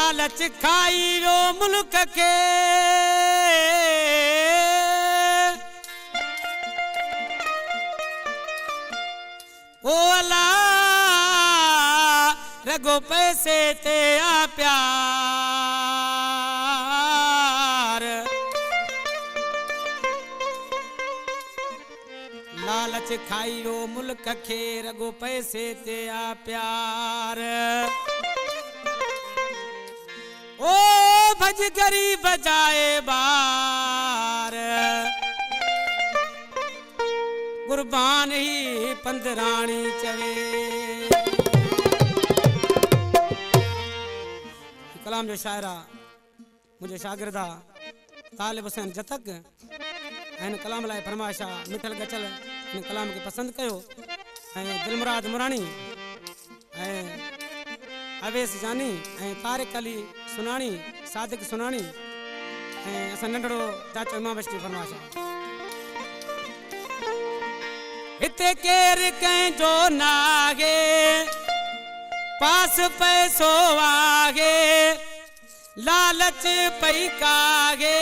लालच खाई वो मुल्क के ओ अला रगो पैसे ते आ प्यार लालच खाई वो मुल्क खे रगो पैसे ते आ प्यार ओ भज गरीब जाए बार कुर्बान ही पंदराणी चवे कलाम जो शायरा मुझे शागिर्दा तालिब हुसैन जतक इन कलाम लाए फरमाइशा मिठल गचल इन कलाम के पसंद कयो दिलमुराद मुरानी अवेस जानी तारिक अली सुनानी सादिक सुनानी असां नंढड़ो चाचो इमाम बश्ती फरमाइशा हिते केर कंहिंजो नागे पास पैसो आगे लालच पई कागे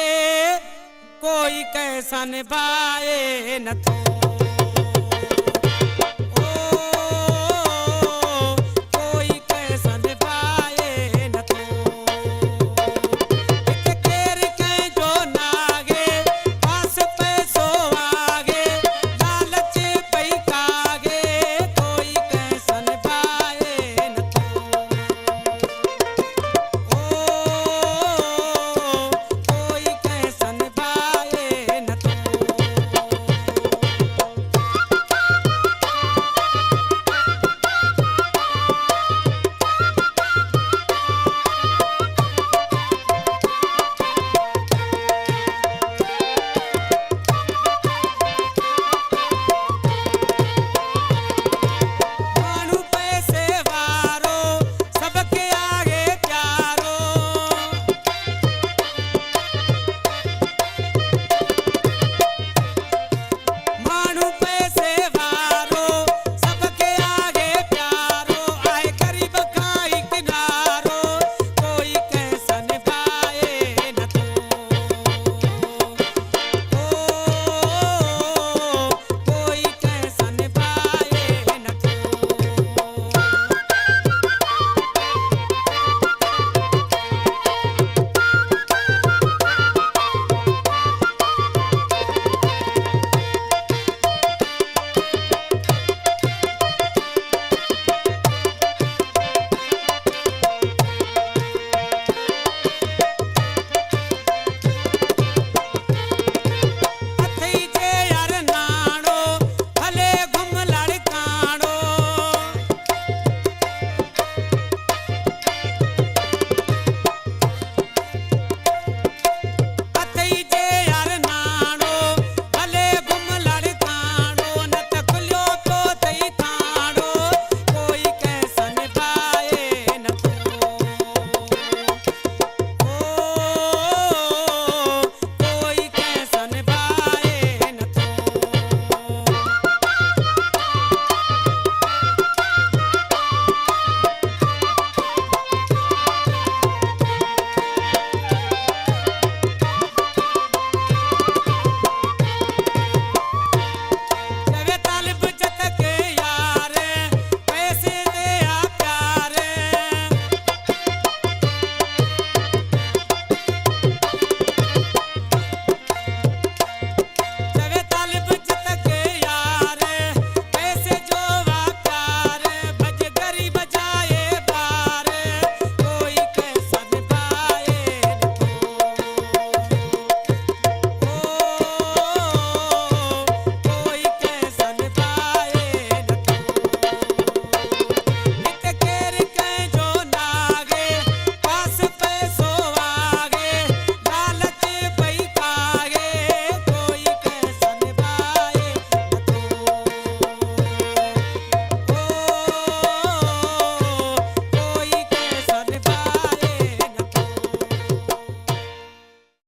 कोई कैसा निभाए न तो